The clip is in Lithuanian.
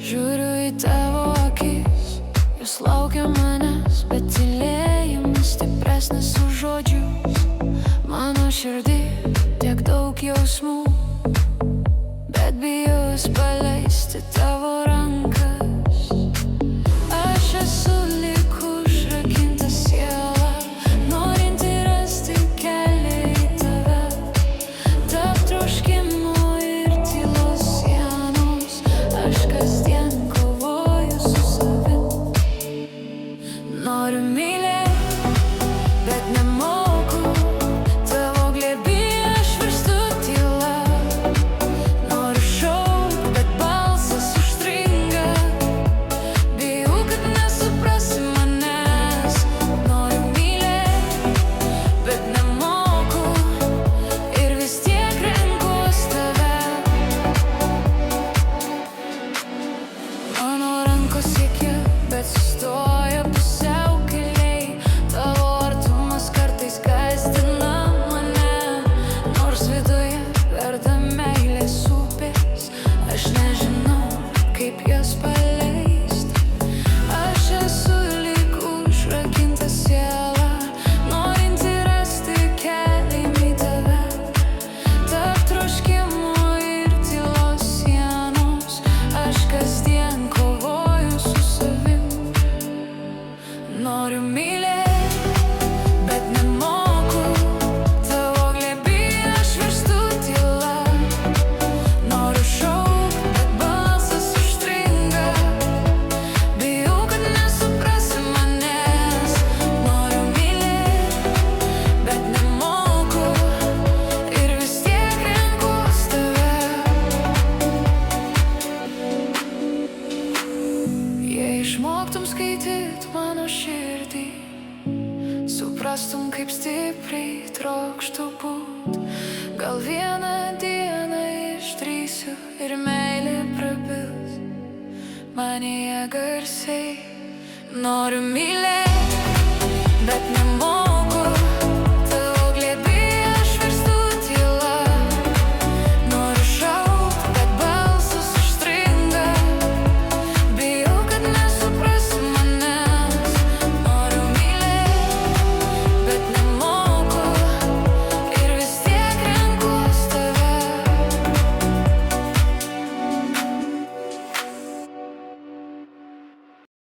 Žiūriu į tavo akis, jūs laukia manęs, bet tylėjimas stipresnis už žodžius. Mano širdį tiek daug jausmų, bet bijau paleisti tavo rankas. Aš esu lyg užrakinta siela, norinti rasti kelią į tave. Tarp troškimo ir tylos sienos, aš kasdien kovoju su savim. Noriu mylėti, bet nemoku, tavo glėby aš virstu tyla. Noriu šaukt, bet balsas užstringa, bijau, kad nesuprasi manęs. Noriu mylėti, bet nemoku, ir vis tiek renkuos tave. Mano rankos siekia, bet sustoja pusiau keliai. Tavo artumas kartais gąsdina mane, nors viduje verda meilės upės. Aš nežinau, kaip jas paleist. Aš esu lyg užrakinta siela, norinti rasti kelią į tave. Tarp troškimo ir tylos sienos, aš kasdien kovoju su savim. Noriu mylėti, bet nemoku, tavo glėby aš virstu tyla. Noriu šaukt, bet balsas užstringa, bijau, kad nesuprasi manęs. Noriu mylėti, bet nemoku, ir vis tiek renkuos tave. Jei išmoktum skaityt mano širdį, suprastum, kaip stipriai trokštu būt. Gal vieną dieną išdrįsiu ir meilė prabils manyje garsiai. Noriu mylėti, bet nemoku.